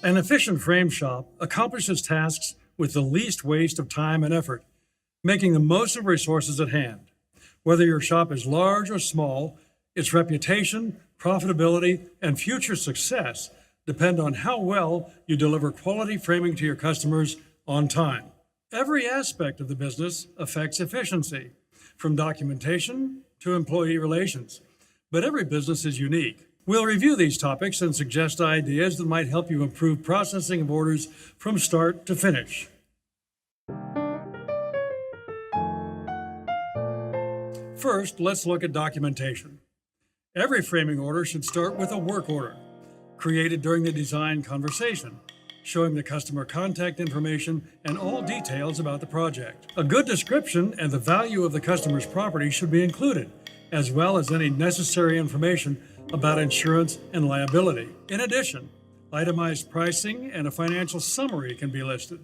An efficient frame shop accomplishes tasks with the least waste of time and effort, making the most of resources at hand. Whether your shop is large or small, its reputation, profitability, and future success depend on how well you deliver quality framing to your customers on time. Every aspect of the business affects efficiency, from documentation to employee relations, but every business is unique. We'll review these topics and suggest ideas that might help you improve processing of orders from start to finish. First, let's look at documentation. Every framing order should start with a work order, created during the design conversation, showing the customer contact information and all details about the project. A good description and the value of the customer's property should be included, as well as any necessary information about insurance and liability. In addition, itemized pricing and a financial summary can be listed.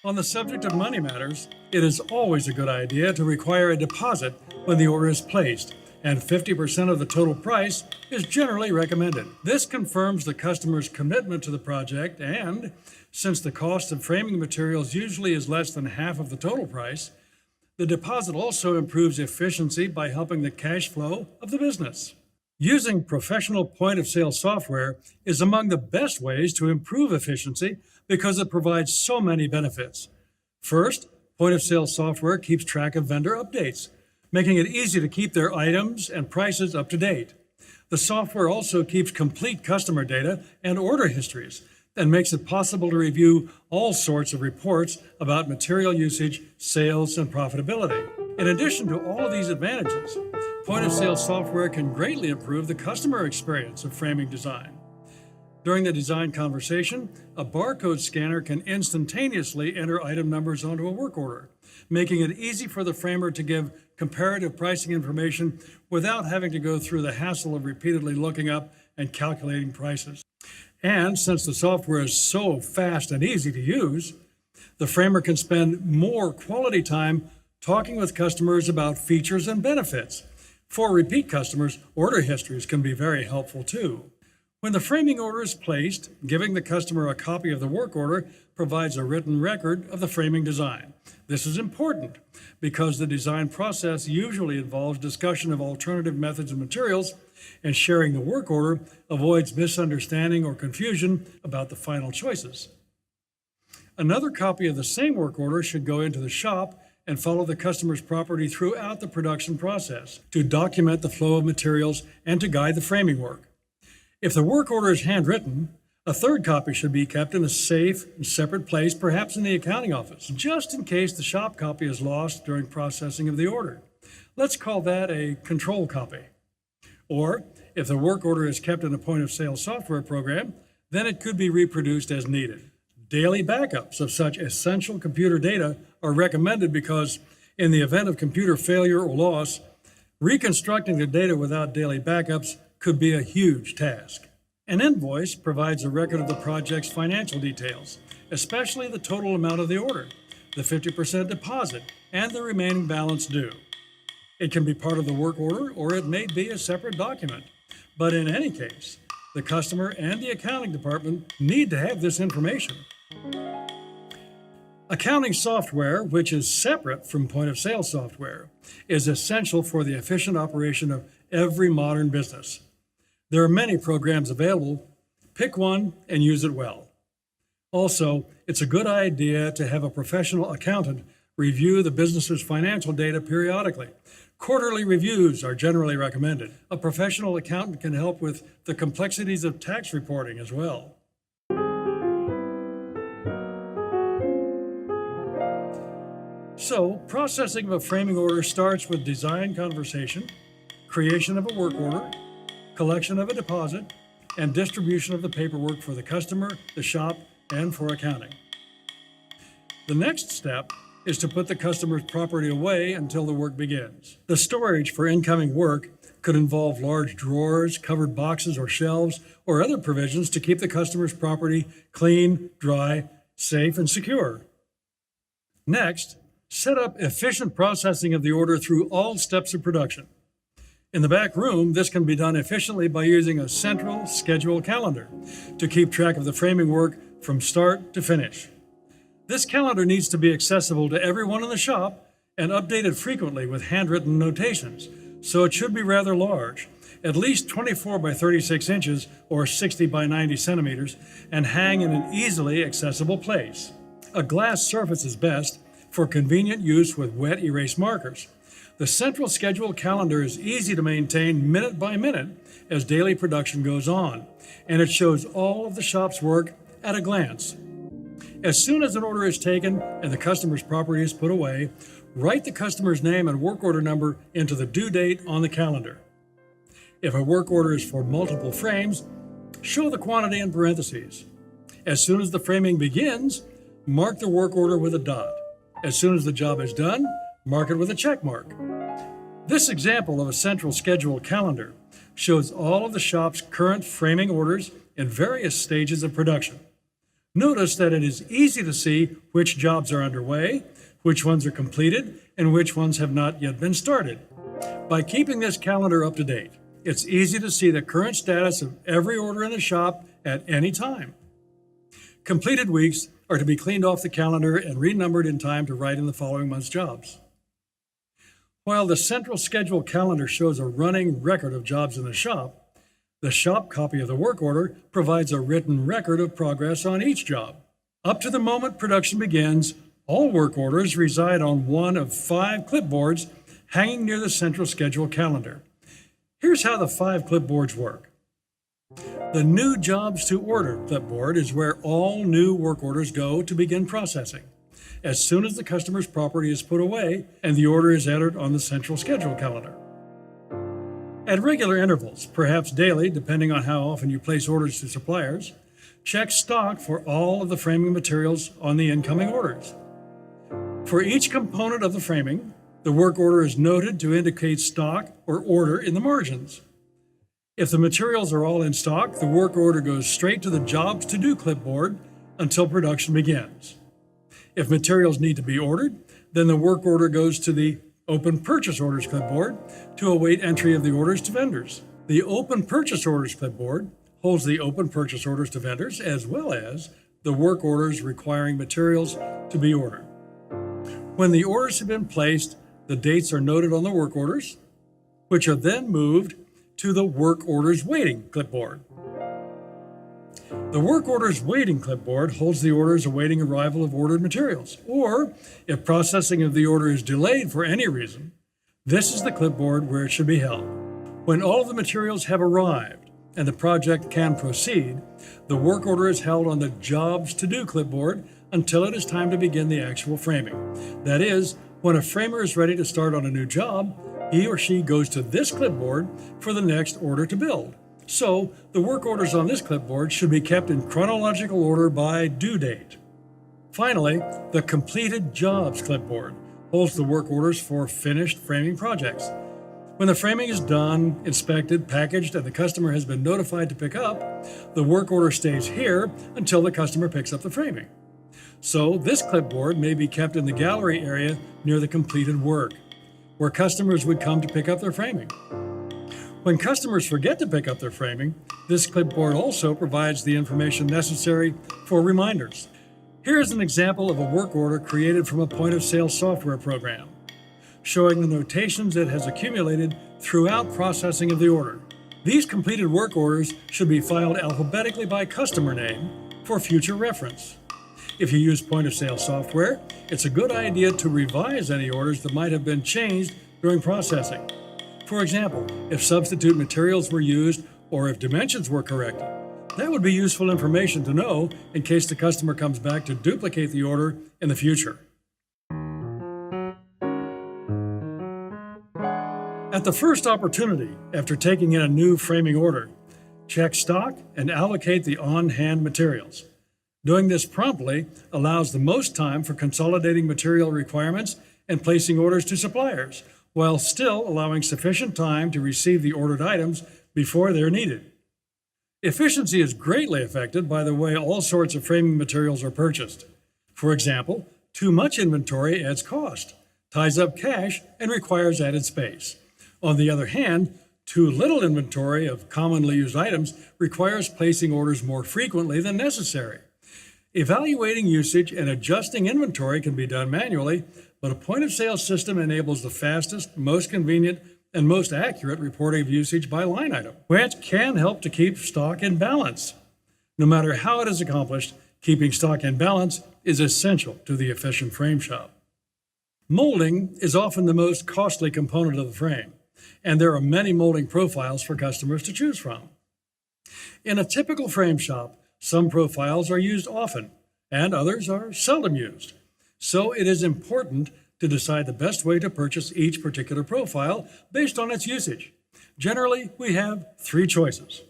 On the subject of money matters, it is always a good idea to require a deposit when the order is placed, and 50% of the total price is generally recommended. This confirms the customer's commitment to the project, and since the cost of framing materials usually is less than half of the total price, the deposit also improves efficiency by helping the cash flow of the business. Using professional point-of-sale software is among the best ways to improve efficiency because it provides so many benefits. First, point-of-sale software keeps track of vendor updates, making it easy to keep their items and prices up to date. The software also keeps complete customer data and order histories and makes it possible to review all sorts of reports about material usage, sales, and profitability. In addition to all of these advantages, point-of-sale software can greatly improve the customer experience of framing design. During the design conversation, a barcode scanner can instantaneously enter item numbers onto a work order, making it easy for the framer to give comparative pricing information without having to go through the hassle of repeatedly looking up and calculating prices. And since the software is so fast and easy to use, the framer can spend more quality time talking with customers about features and benefits. For repeat customers, order histories can be very helpful too. When the framing order is placed, giving the customer a copy of the work order provides a written record of the framing design. This is important because the design process usually involves discussion of alternative methods and materials, and sharing the work order avoids misunderstanding or confusion about the final choices. Another copy of the same work order should go into the shop and follow the customer's property throughout the production process to document the flow of materials and to guide the framing work. If the work order is handwritten, a third copy should be kept in a safe and separate place, perhaps in the accounting office, just in case the shop copy is lost during processing of the order. Let's call that a control copy. Or, if the work order is kept in a point-of-sale software program, then it could be reproduced as needed. Daily backups of such essential computer data are recommended because, in the event of computer failure or loss, reconstructing the data without daily backups could be a huge task. An invoice provides a record of the project's financial details, especially the total amount of the order, the 50% deposit, and the remaining balance due. It can be part of the work order, or it may be a separate document. But in any case, the customer and the accounting department need to have this information. Accounting software, which is separate from point-of-sale software, is essential for the efficient operation of every modern business. There are many programs available. Pick one and use it well. Also, it's a good idea to have a professional accountant review the business's financial data periodically. Quarterly reviews are generally recommended. A professional accountant can help with the complexities of tax reporting as well. So, processing of a framing order starts with design conversation, creation of a work order, collection of a deposit, and distribution of the paperwork for the customer, the shop, and for accounting. The next step is to put the customer's property away until the work begins. The storage for incoming work could involve large drawers, covered boxes or shelves, or other provisions to keep the customer's property clean, dry, safe, and secure. Next, set up efficient processing of the order through all steps of production. In the back room, this can be done efficiently by using a central schedule calendar to keep track of the framing work from start to finish. This calendar needs to be accessible to everyone in the shop and updated frequently with handwritten notations, so it should be rather large, at least 24 by 36 inches or 60 by 90 centimeters, and hang in an easily accessible place. A glass surface is best for convenient use with wet erase markers. The central schedule calendar is easy to maintain minute by minute as daily production goes on, and it shows all of the shop's work at a glance. As soon as an order is taken and the customer's property is put away, write the customer's name and work order number into the due date on the calendar. If a work order is for multiple frames, show the quantity in parentheses. As soon as the framing begins, mark the work order with a dot. As soon as the job is done, mark it with a check mark. This example of a central schedule calendar shows all of the shop's current framing orders in various stages of production. Notice that it is easy to see which jobs are underway, which ones are completed, and which ones have not yet been started. By keeping this calendar up to date, it's easy to see the current status of every order in the shop at any time. Completed weeks are to be cleaned off the calendar and renumbered in time to write in the following month's jobs. While the central schedule calendar shows a running record of jobs in the shop copy of the work order provides a written record of progress on each job. Up to the moment production begins, all work orders reside on one of 5 clipboards hanging near the central schedule calendar. Here's how the 5 clipboards work. The New Jobs to Order clipboard is where all new work orders go to begin processing, as soon as the customer's property is put away and the order is entered on the central schedule calendar. At regular intervals, perhaps daily, depending on how often you place orders to suppliers, check stock for all of the framing materials on the incoming orders. For each component of the framing, the work order is noted to indicate stock or order in the margins. If the materials are all in stock, the work order goes straight to the Jobs to Do clipboard until production begins. If materials need to be ordered, then the work order goes to the Open Purchase Orders clipboard to await entry of the orders to vendors. The Open Purchase Orders clipboard holds the open purchase orders to vendors as well as the work orders requiring materials to be ordered. When the orders have been placed, the dates are noted on the work orders, which are then moved to the Work Orders Waiting clipboard. The Work Orders Waiting clipboard holds the orders awaiting arrival of ordered materials, or if processing of the order is delayed for any reason, this is the clipboard where it should be held. When all of the materials have arrived and the project can proceed, the work order is held on the Jobs to Do clipboard until it is time to begin the actual framing. That is, when a framer is ready to start on a new job, he or she goes to this clipboard for the next order to build. So, the work orders on this clipboard should be kept in chronological order by due date. Finally, the Completed Jobs clipboard holds the work orders for finished framing projects. When the framing is done, inspected, packaged, and the customer has been notified to pick up, the work order stays here until the customer picks up the framing. So, this clipboard may be kept in the gallery area near the completed work, where customers would come to pick up their framing. When customers forget to pick up their framing, this clipboard also provides the information necessary for reminders. Here is an example of a work order created from a point-of-sale software program, showing the notations it has accumulated throughout processing of the order. These completed work orders should be filed alphabetically by customer name for future reference. If you use point-of-sale software, it's a good idea to revise any orders that might have been changed during processing. For example, if substitute materials were used or if dimensions were corrected. That would be useful information to know in case the customer comes back to duplicate the order in the future. At the first opportunity, after taking in a new framing order, check stock and allocate the on-hand materials. Doing this promptly allows the most time for consolidating material requirements and placing orders to suppliers, while still allowing sufficient time to receive the ordered items before they're needed. Efficiency is greatly affected by the way all sorts of framing materials are purchased. For example, too much inventory adds cost, ties up cash, and requires added space. On the other hand, Too little inventory of commonly used items requires placing orders more frequently than necessary. Evaluating usage and adjusting inventory can be done manually, but a point-of-sale system enables the fastest, most convenient, and most accurate reporting of usage by line item, which can help to keep stock in balance. No matter how it is accomplished, keeping stock in balance is essential to the efficient frame shop. Molding is often the most costly component of the frame, and there are many molding profiles for customers to choose from. In a typical frame shop, some profiles are used often, and others are seldom used. So it is important to decide the best way to purchase each particular profile based on its usage. Generally, we have 3 choices.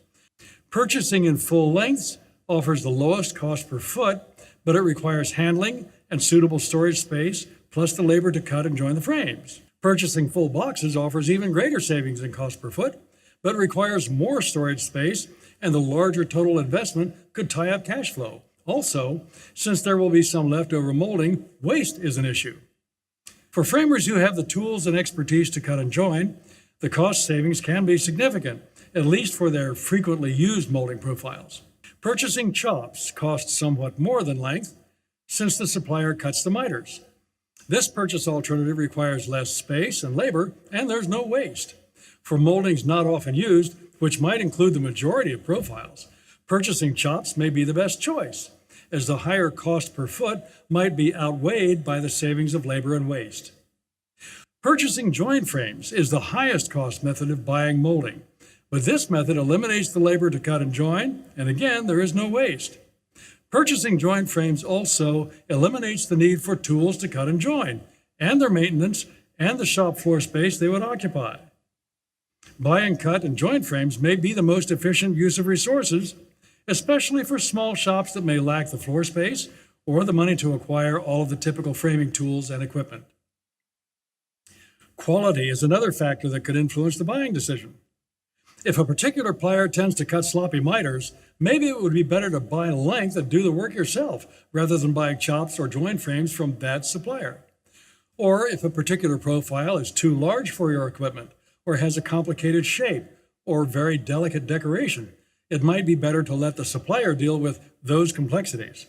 Purchasing in full lengths offers the lowest cost per foot, but it requires handling and suitable storage space, plus the labor to cut and join the frames. Purchasing full boxes offers even greater savings in cost per foot, but requires more storage space, and the larger total investment could tie up cash flow. Also, since there will be some leftover molding, waste is an issue. For framers who have the tools and expertise to cut and join, the cost savings can be significant, at least for their frequently used molding profiles. Purchasing chops costs somewhat more than length, since the supplier cuts the miters. This purchase alternative requires less space and labor, and there's no waste. For moldings not often used, which might include the majority of profiles, purchasing chops may be the best choice, as the higher cost per foot might be outweighed by the savings of labor and waste. Purchasing joint frames is the highest cost method of buying molding, but this method eliminates the labor to cut and join, and again, there is no waste. Purchasing joint frames also eliminates the need for tools to cut and join, and their maintenance, and the shop floor space they would occupy. Buy and cut and joint frames may be the most efficient use of resources, especially for small shops that may lack the floor space or the money to acquire all of the typical framing tools and equipment. Quality is another factor that could influence the buying decision. If a particular plier tends to cut sloppy miters, maybe it would be better to buy length and do the work yourself rather than buying chops or joint frames from that supplier. Or if a particular profile is too large for your equipment, or has a complicated shape, or very delicate decoration, it might be better to let the supplier deal with those complexities.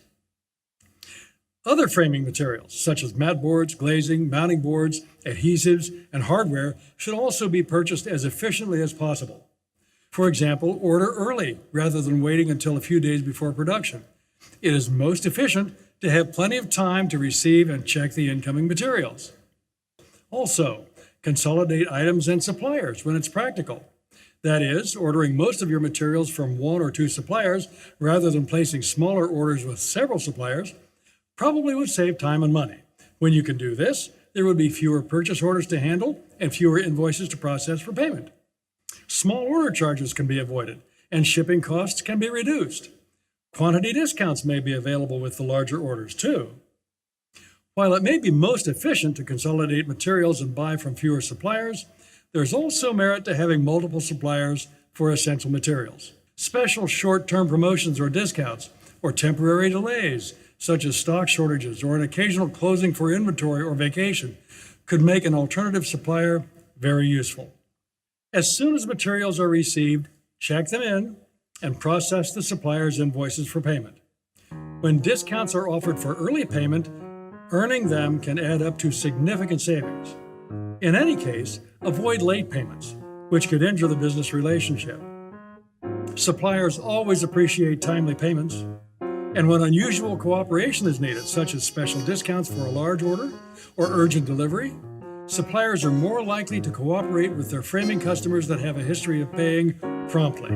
Other framing materials, such as mat boards, glazing, mounting boards, adhesives, and hardware, should also be purchased as efficiently as possible. For example, order early rather than waiting until a few days before production. It is most efficient to have plenty of time to receive and check the incoming materials. Also, consolidate items and suppliers when it's practical. That is, ordering most of your materials from 1 or 2 suppliers rather than placing smaller orders with several suppliers probably would save time and money. When you can do this, there would be fewer purchase orders to handle and fewer invoices to process for payment. Small order charges can be avoided, and shipping costs can be reduced. Quantity discounts may be available with the larger orders, too. While it may be most efficient to consolidate materials and buy from fewer suppliers, there's also merit to having multiple suppliers for essential materials. Special short-term promotions or discounts, or temporary delays, such as stock shortages or an occasional closing for inventory or vacation, could make an alternative supplier very useful. As soon as materials are received, check them in and process the supplier's invoices for payment. When discounts are offered for early payment, earning them can add up to significant savings. In any case, avoid late payments, which could injure the business relationship. Suppliers always appreciate timely payments, and when unusual cooperation is needed, such as special discounts for a large order or urgent delivery, suppliers are more likely to cooperate with their framing customers that have a history of paying promptly.